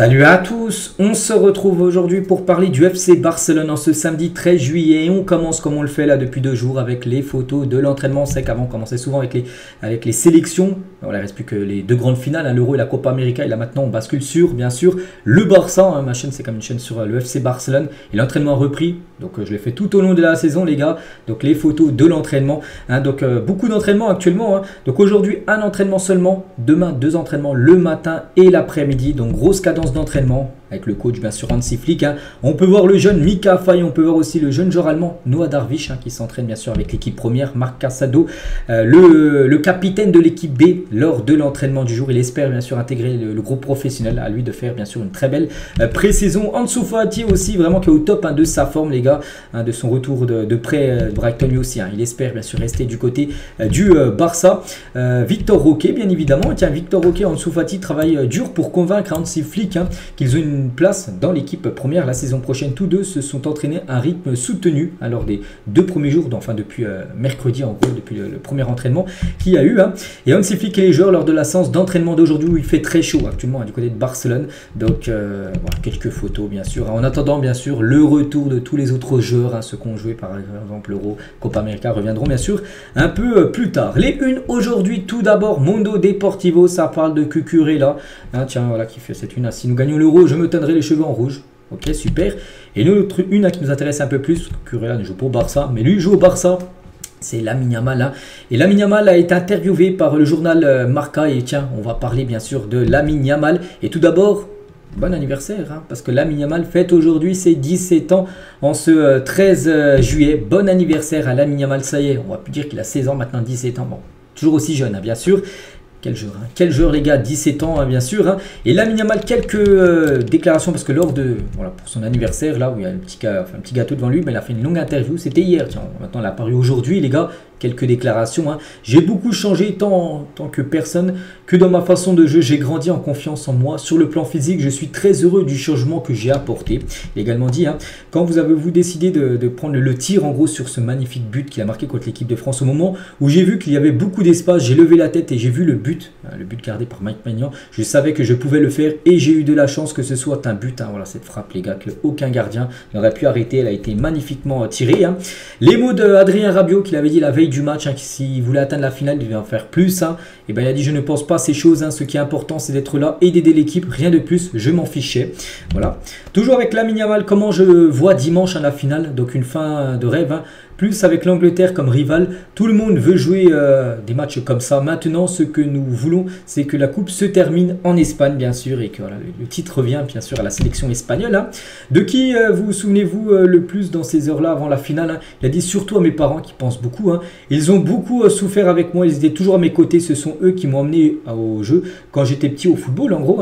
Salut à tous, on se retrouve aujourd'hui pour parler du FC Barcelone en ce samedi 13 juillet et on commence comme on le fait là depuis 2 jours avec les photos de l'entraînement. C'est qu'avant on commençait souvent avec les sélections, voilà, il ne reste plus que les deux grandes finales, l'Euro et la Copa América, et là maintenant on bascule sur bien sûr le Barça, ma chaîne c'est comme une chaîne sur le FC Barcelone et l'entraînement a repris, donc je l'ai fait tout au long de la saison les gars, donc les photos de l'entraînement, donc beaucoup d'entraînements actuellement, donc aujourd'hui un entraînement seulement, demain 2 entraînements le matin et l'après-midi, donc grosse cadence d'entraînement avec le coach bien sûr Hansi Flick. On peut voir le jeune Mika Faye, on peut voir aussi le jeune joueur allemand Noah Darwish qui s'entraîne bien sûr avec l'équipe première, Marc Casado, le capitaine de l'équipe B lors de l'entraînement du jour. Il espère bien sûr intégrer le groupe professionnel, à lui de faire bien sûr une très belle pré-saison. Ansu Fati aussi vraiment qui est au top de sa forme les gars, de son retour de près Brighton lui aussi, il espère bien sûr rester du côté du Barça. Victor Roque bien évidemment, tiens Victor Roque et Ansu Fati travaillent dur pour convaincre Hansi Flick qu'ils ont une place dans l'équipe première la saison prochaine. Tous deux se sont entraînés à un rythme soutenu lors des 2 premiers jours, enfin depuis mercredi en gros, depuis le premier entraînement qu'il y a eu. Et Hansi Flick et les joueurs lors de la séance d'entraînement d'aujourd'hui où il fait très chaud actuellement du côté de Barcelone. Donc voilà, quelques photos bien sûr. En attendant bien sûr le retour de tous les autres joueurs, ceux qui ont joué par exemple l'Euro, Copa América reviendront bien sûr un peu plus tard. Les unes aujourd'hui, tout d'abord Mundo Deportivo, ça parle de Cucurella, tiens voilà qui fait cette une. Si nous gagnons l'Euro, je me teindrai les cheveux en rouge. Ok, super. Et l'autre une qui nous intéresse un peu plus, Cucurella ne joue pas au Barça, mais lui joue au Barça. C'est Lamine Yamal. Et Lamine Yamal a été interviewé par le journal Marca. Et tiens, on va parler bien sûr de Lamine Yamal. Et tout d'abord, bon anniversaire, parce que Lamine Yamal fête aujourd'hui ses 17 ans en ce 13 juillet. Bon anniversaire à Lamine Yamal, ça y est, on va plus dire qu'il a 16 ans, maintenant 17 ans. Bon, toujours aussi jeune, bien sûr. Quel joueur les gars, 17 ans bien sûr. Et Lamine Yamal, quelques déclarations parce que lors de, voilà, pour son anniversaire là où il y a un petit gâteau devant lui, mais il a fait une longue interview, c'était hier, tiens, maintenant il a apparu aujourd'hui les gars. Quelques déclarations. J'ai beaucoup changé tant que personne que dans ma façon de jeu. J'ai grandi en confiance en moi. Sur le plan physique, je suis très heureux du changement que j'ai apporté. Il a également dit, quand vous avez décidé de prendre le tir en gros sur ce magnifique but qu'il a marqué contre l'équipe de France, au moment où j'ai vu qu'il y avait beaucoup d'espace, j'ai levé la tête et j'ai vu le but gardé par Mike Maignan. Je savais que je pouvais le faire et j'ai eu de la chance que ce soit un but. Voilà cette frappe les gars que aucun gardien n'aurait pu arrêter. Elle a été magnifiquement tirée. Les mots d'Adrien Rabiot qu'il avait dit la veille du match, s'il voulait atteindre la finale, il devait en faire plus. Et ben il a dit je ne pense pas à ces choses, ce qui est important c'est d'être là et d'aider l'équipe, rien de plus, je m'en fichais. Voilà. Toujours avec Lamine Yamal, comment je vois dimanche à la finale, donc une fin de rêve. Plus avec l'Angleterre comme rival, tout le monde veut jouer des matchs comme ça. Maintenant, ce que nous voulons, c'est que la coupe se termine en Espagne, bien sûr, et que voilà, le titre revient, bien sûr, à la sélection espagnole. De qui vous souvenez-vous le plus dans ces heures-là avant la finale? Il a dit surtout à mes parents qui pensent beaucoup. Ils ont beaucoup souffert avec moi, ils étaient toujours à mes côtés. Ce sont eux qui m'ont emmené au jeu quand j'étais petit au football, en gros.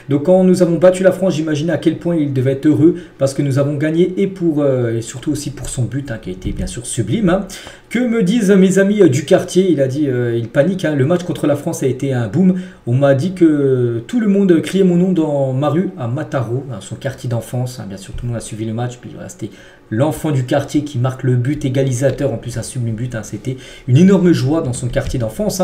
Donc, quand nous avons battu la France, j'imaginais à quel point ils devaient être heureux parce que nous avons gagné et surtout aussi pour son but qui a été, bien sûr, sublime. Que me disent mes amis du quartier? Il a dit il panique, le match contre la France a été un boom. On m'a dit que tout le monde criait mon nom dans ma rue à Mataro, son quartier d'enfance. Bien sûr tout le monde a suivi le match, puis voilà, c'était l'enfant du quartier qui marque le but égalisateur, en plus un sublime but. C'était une énorme joie dans son quartier d'enfance.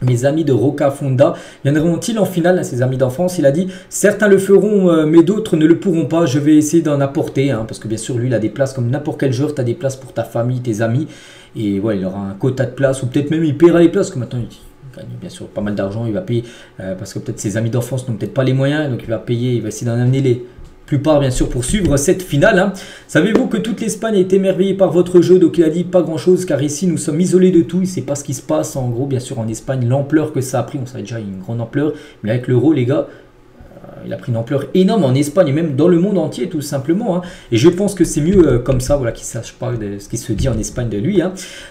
Mes amis de Rocafonda viendront-ils en finale, ces amis d'enfance? Il a dit certains le feront mais d'autres ne le pourront pas. Je vais essayer d'en apporter parce que bien sûr lui il a des places comme n'importe quel joueur. Tu as des places pour ta famille, tes amis, et voilà, il aura un quota de places, ou peut-être même il paiera les places, que maintenant il gagne bien sûr pas mal d'argent. Il va payer parce que peut-être ses amis d'enfance n'ont peut-être pas les moyens, donc il va payer, il va essayer d'en amener les plupart bien sûr pour suivre cette finale. Savez-vous que toute l'Espagne est émerveillée par votre jeu? Donc il a dit pas grand chose car ici nous sommes isolés de tout, il ne sait pas ce qui se passe en gros bien sûr en Espagne, l'ampleur que ça a pris, on savait déjà une grande ampleur, mais avec l'Euro les gars, il a pris une ampleur énorme en Espagne et même dans le monde entier tout simplement. Et je pense que c'est mieux comme ça, voilà, qu'il ne sache pas de ce qui se dit en Espagne de lui.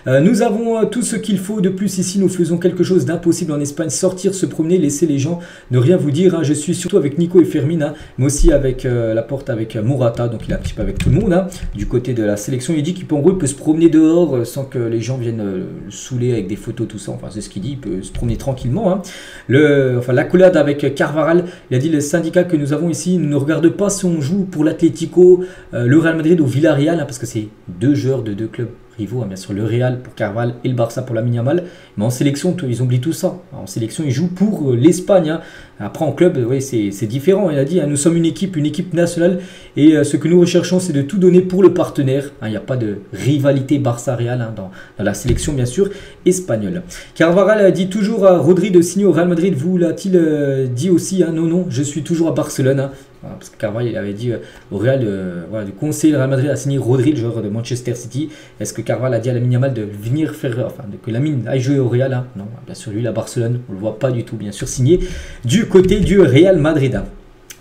Nous avons tout ce qu'il faut. De plus ici, nous faisons quelque chose d'impossible en Espagne. Sortir, se promener, laisser les gens ne rien vous dire. Je suis surtout avec Nico et Fermin, mais aussi avec Laporte, avec Morata. Donc il est un petit peu avec tout le monde. Du côté de la sélection, il dit qu'il peut en gros il peut se promener dehors sans que les gens viennent le saouler avec des photos, tout ça. Enfin c'est ce qu'il dit, il peut se promener tranquillement. L'accolade avec Carvajal, il a dit le syndicat que nous avons ici ne regarde pas si on joue pour l'Atlético, le Real Madrid ou Villarreal, parce que c'est 2 joueurs de 2 clubs rivaux, bien sûr le Real pour Carvalho et le Barça pour Lamine Yamal, mais en sélection ils oublient tout ça. En sélection ils jouent pour l'Espagne, Après en club, oui, c'est différent. Il a dit, nous sommes une équipe nationale et ce que nous recherchons, c'est de tout donner pour le partenaire. Il n'y a pas de rivalité Barça-Real dans la sélection, bien sûr, espagnole. Carvajal a dit toujours à Rodri de signer au Real Madrid. Vous l'a-t-il dit aussi? Non, je suis toujours à Barcelone. Parce que Carvajal il avait dit au Real de conseiller le Real Madrid à signer Rodri, le joueur de Manchester City. Est-ce que Carvajal a dit à Lamine Yamal de venir que Lamine aille jouer au Real? Non, bien sûr, lui, à Barcelone, on ne le voit pas du tout, bien sûr, signé du côté du Real Madrid.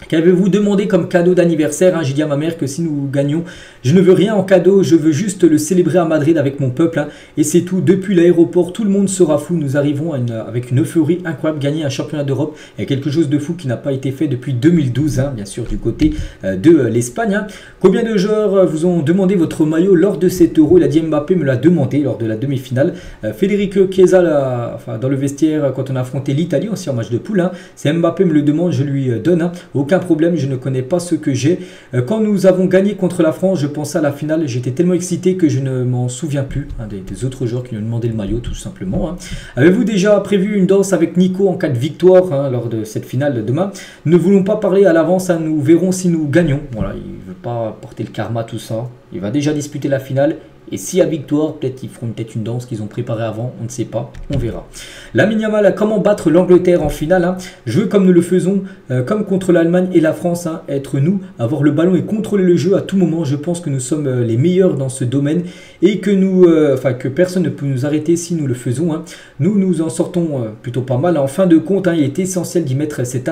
Qu'avez-vous demandé comme cadeau d'anniversaire? J'ai dit à ma mère que si nous gagnons, je ne veux rien en cadeau, je veux juste le célébrer à Madrid avec mon peuple. Et c'est tout. Depuis l'aéroport, tout le monde sera fou. Nous arrivons avec une euphorie incroyable. Gagner un championnat d'Europe est quelque chose de fou qui n'a pas été fait depuis 2012, bien sûr, du côté de l'Espagne. Combien de joueurs vous ont demandé votre maillot lors de cet Euro? Il a dit Mbappé me l'a demandé lors de la demi-finale. Federico Chiesa, dans le vestiaire, quand on a affronté l'Italie aussi en match de poule, c'est Mbappé me le demande, je lui donne. Aucun problème, je ne connais pas ce que j'ai. Quand nous avons gagné contre la France, je pensais à la finale, j'étais tellement excité que je ne m'en souviens plus des autres joueurs qui nous ont demandé le maillot tout simplement. Avez-vous déjà prévu une danse avec Nico en cas de victoire lors de cette finale demain? Ne voulons pas parler à l'avance, nous verrons si nous gagnons. Voilà, il ne veut pas porter le karma, tout ça. Il va déjà disputer la finale. Et s'il y a victoire, peut-être ils feront une danse qu'ils ont préparée avant, on ne sait pas, on verra. Lamine Yamal, comment battre l'Angleterre en finale? Jouer comme nous le faisons, comme contre l'Allemagne et la France, être nous, avoir le ballon et contrôler le jeu à tout moment. Je pense que nous sommes les meilleurs dans ce domaine et que que personne ne peut nous arrêter si nous le faisons. Nous nous en sortons plutôt pas mal. En fin de compte, il est essentiel d'y mettre cette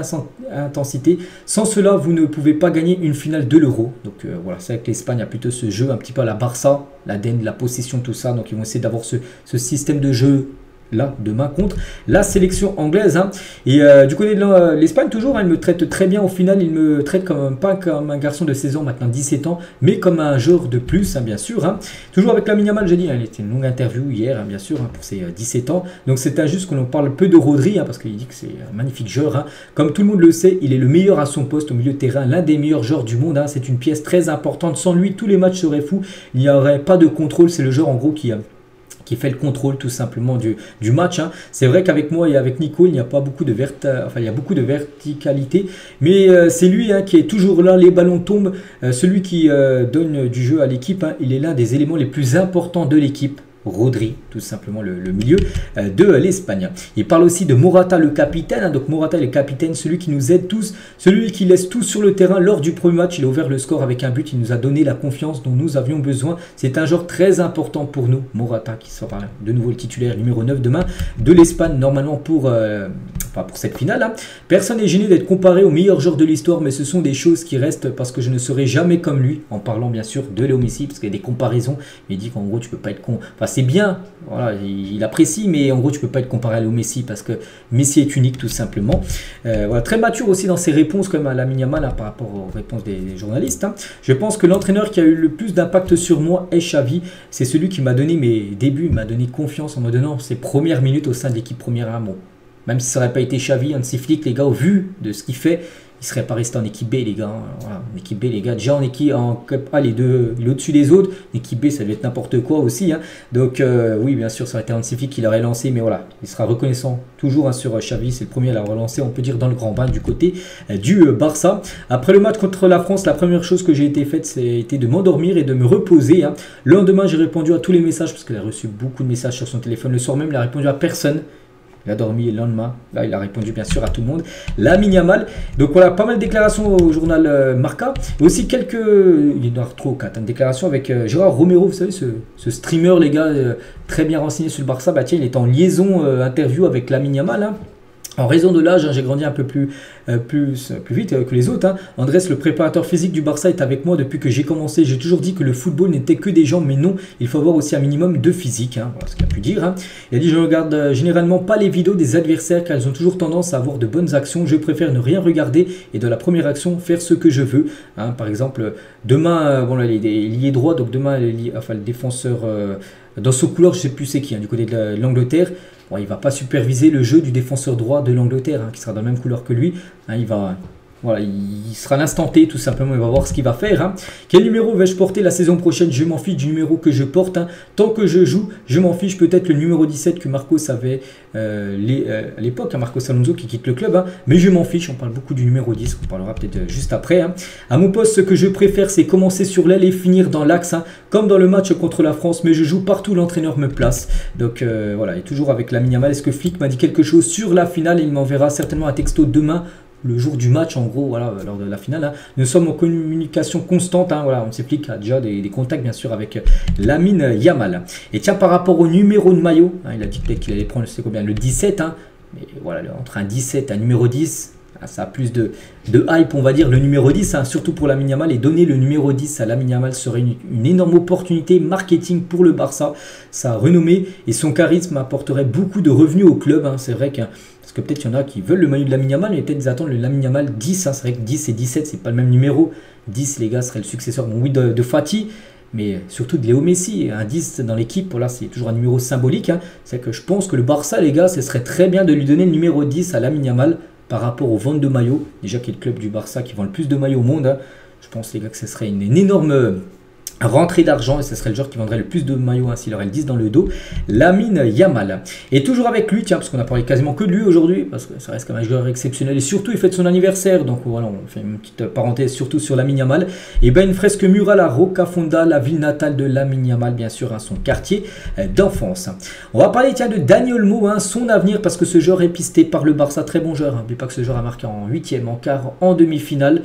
intensité. Sans cela, vous ne pouvez pas gagner une finale de l'Euro. Donc voilà, c'est vrai que l'Espagne a plutôt ce jeu un petit peu à la Barça, l'ADN de la possession, tout ça. Donc ils vont essayer d'avoir ce système de jeu là demain contre la sélection anglaise. Et du côté de l'Espagne, toujours, il me traite très bien. Au final, il me traite pas comme un garçon de 16 ans, maintenant 17 ans, mais comme un joueur de plus, bien sûr. Toujours avec Lamine Yamal, j'ai dit, il était une longue interview hier, bien sûr, pour ses 17 ans. Donc c'est injuste qu'on en parle peu de Rodri, parce qu'il dit que c'est un magnifique joueur. Comme tout le monde le sait, il est le meilleur à son poste au milieu de terrain, l'un des meilleurs joueurs du monde. C'est une pièce très importante. Sans lui, tous les matchs seraient fous. Il n'y aurait pas de contrôle. C'est le joueur, en gros, qui fait le contrôle tout simplement du match. C'est vrai qu'avec moi et avec Nico, il n'y a pas beaucoup de il y a beaucoup de verticalité, mais c'est lui qui est toujours là, les ballons tombent, celui qui donne du jeu à l'équipe, il est l'un des éléments les plus importants de l'équipe. Rodri, tout simplement le milieu de l'Espagne. Il parle aussi de Morata, le capitaine. Donc Morata est le capitaine, celui qui nous aide tous, celui qui laisse tous sur le terrain. Lors du premier match, il a ouvert le score avec un but. Il nous a donné la confiance dont nous avions besoin. C'est un joueur très important pour nous. Morata qui sera de nouveau le titulaire numéro 9 demain de l'Espagne, normalement pour cette finale. Personne n'est gêné d'être comparé au meilleur joueur de l'histoire, mais ce sont des choses qui restent parce que je ne serai jamais comme lui, en parlant bien sûr de Léo Messi, parce qu'il y a des comparaisons. Il dit qu'en gros, tu peux pas être con. C'est bien, voilà, il apprécie, mais en gros, tu peux pas être comparé à Léo Messi parce que Messi est unique, tout simplement. Voilà, très mature aussi dans ses réponses, comme à Lamine Yamal, par rapport aux réponses des journalistes. Je pense que l'entraîneur qui a eu le plus d'impact sur moi est Xavi. C'est celui qui m'a donné mes débuts, m'a donné confiance en me donnant ses premières minutes au sein de l'équipe première. Même si ça n'aurait pas été Xavi, Hansi Flick, les gars, au vu de ce qu'il fait, il ne serait pas resté en équipe B, les gars. Voilà, en équipe B, les gars. Déjà en Cup A, les deux, il est au-dessus des autres. Équipe B, ça devait être n'importe quoi aussi. Donc, oui, bien sûr, ça aurait été Hansi Flick qui l'aurait lancé. Mais voilà, il sera reconnaissant toujours sur Xavi. C'est le premier à l'avoir lancé, on peut dire, dans le grand bain du côté du Barça. Après le match contre la France, la première chose que j'ai été faite, c'était de m'endormir et de me reposer. Le lendemain, j'ai répondu à tous les messages parce qu'il a reçu beaucoup de messages sur son téléphone. Le soir même, il a répondu à personne. Il a dormi le lendemain. Là, il a répondu bien sûr à tout le monde. Lamine Yamal. Donc voilà, pas mal de déclarations au journal Marca. Et aussi quelques... Il y en a 3 ou 4 déclarations avec Gérard Romero. Vous savez, ce streamer, les gars, très bien renseigné sur le Barça. Tiens, il est en liaison interview avec Lamine Yamal. En raison de l'âge, j'ai grandi un peu plus vite que les autres. Andrés, le préparateur physique du Barça, est avec moi depuis que j'ai commencé. J'ai toujours dit que le football n'était que des jambes, mais non, il faut avoir aussi un minimum de physique. Voilà ce qu'il a pu dire. Il a dit, je ne regarde généralement pas les vidéos des adversaires car elles ont toujours tendance à avoir de bonnes actions. Je préfère ne rien regarder et de la première action, faire ce que je veux. Par exemple, demain, il est lié droit, donc demain, le défenseur, dans ce couloir, je ne sais plus c'est qui, du côté de l'Angleterre. Bon, il ne va pas superviser le jeu du défenseur droit de l'Angleterre, qui sera dans la même couleur que lui. Il va voilà, il sera l'instant T tout simplement, il va voir ce qu'il va faire. Hein. Quel numéro vais-je porter la saison prochaine? Je m'en fiche du numéro que je porte. Hein. Tant que je joue, je m'en fiche. Peut-être le numéro 17 que Marcos avait à l'époque, hein, Marcos Alonso qui quitte le club. Hein. Mais je m'en fiche, on parle beaucoup du numéro 10, on parlera peut-être juste après. Hein. À mon poste, ce que je préfère, c'est commencer sur l'aile et finir dans l'axe, hein, comme dans le match contre la France. Mais je joue partout, l'entraîneur me place. Donc voilà, et toujours avec Lamine Yamal. Est-ce que Flick m'a dit quelque chose sur la finale? Il m'enverra certainement un texto demain, le jour du match, en gros, voilà, lors de la finale. Hein. Nous sommes en communication constante. Hein, voilà, on s'explique, a déjà des contacts, bien sûr, avec Lamine Yamal. Et tiens, par rapport au numéro de maillot, hein, il a dit peut-être qu'il allait prendre, je sais combien, le 17. Hein, mais voilà, entre un 17 et un numéro 10, ça a plus de hype, on va dire, le numéro 10, hein, surtout pour Lamine Yamal. Et donner le numéro 10 à Lamine Yamal serait une énorme opportunité marketing pour le Barça. Sa renommée et son charisme apporteraient beaucoup de revenus au club. Hein. C'est vrai que parce que peut-être il y en a qui veulent le maillot de Lamine Yamal, mais peut-être ils attendent le Lamine Yamal 10. Hein. C'est vrai que 10 et 17, c'est pas le même numéro. 10, les gars, serait le successeur, bon, oui, de Fati, mais surtout de Léo Messi. Un 10 dans l'équipe, voilà, c'est toujours un numéro symbolique. Hein. C'est que je pense que le Barça, les gars, ce serait très bien de lui donner le numéro 10 à Lamine Yamal par rapport aux ventes de maillots. Déjà, qui est le club du Barça qui vend le plus de maillots au monde. Hein. Je pense, les gars, que ce serait une énorme rentrée d'argent et ce serait le joueur qui vendrait le plus de maillots, hein, s'il aurait le 10 dans le dos, Lamine Yamal. Et toujours avec lui, tiens, parce qu'on a parlé quasiment que de lui aujourd'hui, parce que ça reste comme un joueur exceptionnel et surtout il fête son anniversaire, donc voilà, on fait une petite parenthèse surtout sur Lamine Yamal. Et bien une fresque murale à Rocafonda, la ville natale de Lamine Yamal, bien sûr, hein, son quartier d'enfance. On va parler, tiens, de Dani Olmo, hein, son avenir, parce que ce joueur est pisté par le Barça, très bon joueur, hein. N'oubliez pas que ce joueur a marqué en 8e, en quart, en demi-finale.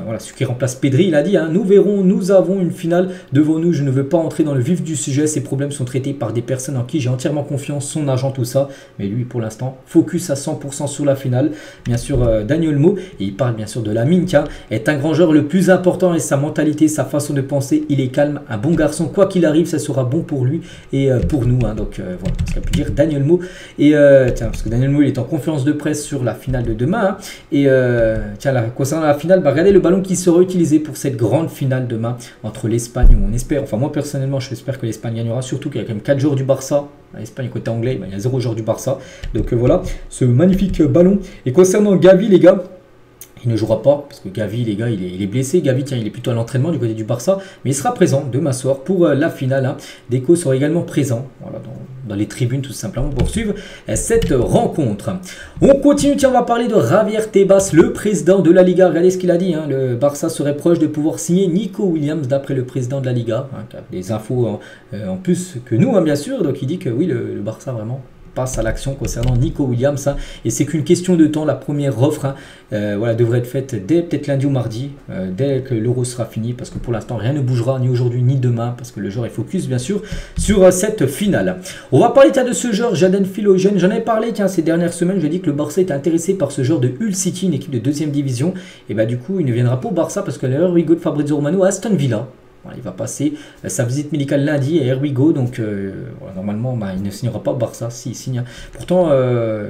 Voilà, celui qui remplace Pedri, il a dit, hein, nous verrons, nous avons une finale devant nous, je ne veux pas entrer dans le vif du sujet, ces problèmes sont traités par des personnes en qui j'ai entièrement confiance, son agent, tout ça, mais lui pour l'instant, focus à 100% sur la finale, bien sûr Dani Olmo, et il parle bien sûr de Lamine, qui est un grand joueur, le plus important est sa mentalité, sa façon de penser, il est calme, un bon garçon, quoi qu'il arrive, ça sera bon pour lui et pour nous, hein, donc voilà ce qu'a pu dire Dani Olmo, et tiens, parce que Dani Olmo il est en conférence de presse sur la finale de demain, hein, et tiens, là, concernant la finale, regardez le ballon qui sera utilisé pour cette grande finale demain entre l'Espagne, où on espère, enfin moi personnellement j'espère que l'Espagne gagnera, surtout qu'il y a quand même 4 joueurs du Barça, l'Espagne côté anglais, il y a 0 joueurs du Barça, donc voilà, ce magnifique ballon. Et concernant Gavi, les gars, il ne jouera pas, parce que Gavi, les gars, il est blessé. Gavi, tiens, il est plutôt à l'entraînement du côté du Barça, mais il sera présent demain soir pour la finale. Hein. Deco sera également présent, voilà, dans les tribunes tout simplement pour suivre cette rencontre. On continue, tiens, on va parler de Javier Tebas, le président de la Liga. Regardez ce qu'il a dit, hein. Le Barça serait proche de pouvoir signer Nico Williams, d'après le président de la Liga, hein, qui a des infos en plus que nous, hein, bien sûr. Donc il dit que oui, le Barça vraiment passe à l'action concernant Nico Williams, hein, et c'est qu'une question de temps. La première offre, hein, voilà, devrait être faite dès peut-être lundi ou mardi, dès que l'Euro sera fini, parce que pour l'instant rien ne bougera ni aujourd'hui ni demain, parce que le joueur est focus bien sûr sur cette finale. On va parler de ce joueur, Jaden Philogène. J'en ai parlé, tiens, ces dernières semaines. Je dis que le Barça est intéressé par ce joueur de Hull City, une équipe de 2e division, et bah du coup il ne viendra pas au Barça parce que l'heure Hugo de Fabrizio Romano à Aston Villa. Voilà, il va passer sa visite médicale lundi à Here We Go, donc voilà, normalement il ne signera pas au Barça, s'il signe. Pourtant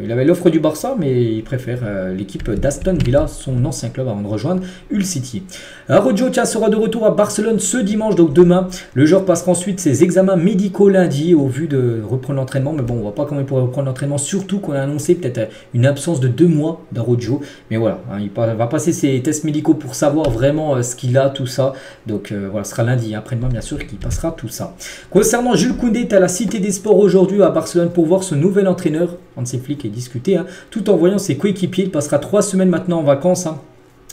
il avait l'offre du Barça, mais il préfère l'équipe d'Aston Villa, son ancien club, avant de rejoindre Hull City. Araujo, tiens, sera de retour à Barcelone ce dimanche, donc demain. Le joueur passera ensuite ses examens médicaux lundi au vu de reprendre l'entraînement, mais bon, on ne voit pas comment il pourrait reprendre l'entraînement, surtout qu'on a annoncé peut-être une absence de 2 mois d'Araujo, mais voilà, hein, il va passer ses tests médicaux pour savoir vraiment ce qu'il a, tout ça, donc voilà, ce sera lundi, après-demain bien sûr, qui passera tout ça. Concernant Jules Koundé, est à la Cité des Sports aujourd'hui à Barcelone pour voir son nouvel entraîneur, Hansi Flick, et discuter, hein, tout en voyant ses coéquipiers. Il passera 3 semaines maintenant en vacances, hein,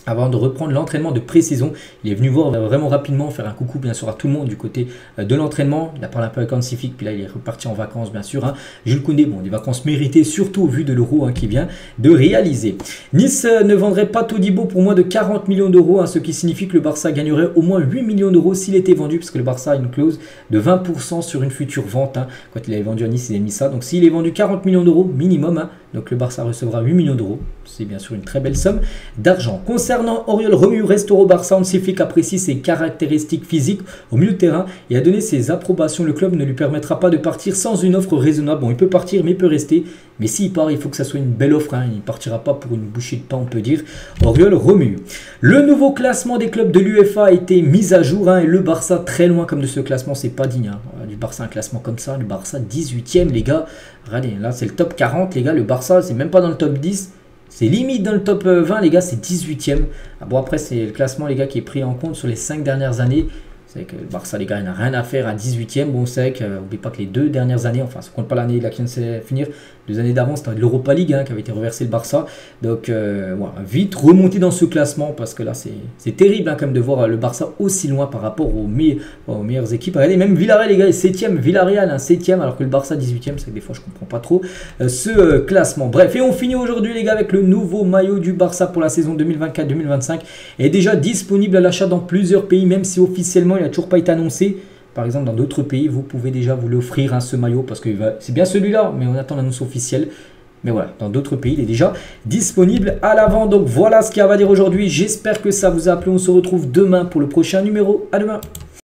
avant de reprendre l'entraînement de pré-saison. Il est venu voir vraiment rapidement, faire un coucou bien sûr à tout le monde du côté de l'entraînement. Il a parlé un peu avec Hansi Flick, puis là il est reparti en vacances bien sûr, hein. Jules Koundé, bon, des vacances méritées surtout au vu de l'Euro, hein, qui vient de réaliser. Nice ne vendrait pas Todibo pour moins de 40 millions d'euros, hein, ce qui signifie que le Barça gagnerait au moins 8 millions d'euros s'il était vendu, parce que le Barça a une clause de 20% sur une future vente, hein. Quand il avait vendu à Nice, il a mis ça. Donc s'il est vendu 40 millions d'euros minimum, hein, donc le Barça recevra 8 millions d'euros. C'est bien sûr une très belle somme d'argent. Concernant Oriol Romeu, reste au Barça, Hansi Flick apprécie ses caractéristiques physiques au milieu de terrain et a donné ses approbations. Le club ne lui permettra pas de partir sans une offre raisonnable. Bon, il peut partir, mais il peut rester. Mais s'il part, il faut que ça soit une belle offre, hein. Il ne partira pas pour une bouchée de pain, on peut dire. Oriol Romeu. Le nouveau classement des clubs de l'UEFA a été mis à jour, hein, et le Barça très loin comme de ce classement, c'est pas digne, hein. Du Barça, un classement comme ça, le Barça 18e, les gars. Regardez, là c'est le top 40, les gars. Le Barça, c'est même pas dans le top 10. C'est limite dans le top 20 les gars, c'est 18e. Ah bon après c'est le classement les gars qui est pris en compte sur les 5 dernières années. C'est que le Barça les gars il n'a rien à faire à 18e. Bon c'est vrai n'oubliez pas que les 2 dernières années, enfin ça compte pas l'année là qui vient de finir, 2 années d'avant c'était l'Europa League qui avait été reversé le Barça. Donc voilà, vite remonter dans ce classement parce que là c'est terrible quand même de voir le Barça aussi loin par rapport aux meilleures équipes. Regardez même Villarreal les gars est 7e, Villarreal 7e alors que le Barça 18e, c'est que des fois je comprends pas trop ce classement. Bref, et on finit aujourd'hui les gars avec le nouveau maillot du Barça pour la saison 2024-2025 est déjà disponible à l'achat dans plusieurs pays même si officiellement il n'a toujours pas été annoncé. Par exemple, dans d'autres pays, vous pouvez déjà vous l'offrir ce maillot parce que c'est bien celui-là, mais on attend l'annonce officielle. Mais voilà, dans d'autres pays, il est déjà disponible à l'avant. Donc voilà ce qu'il y a à dire aujourd'hui. J'espère que ça vous a plu. On se retrouve demain pour le prochain numéro. À demain.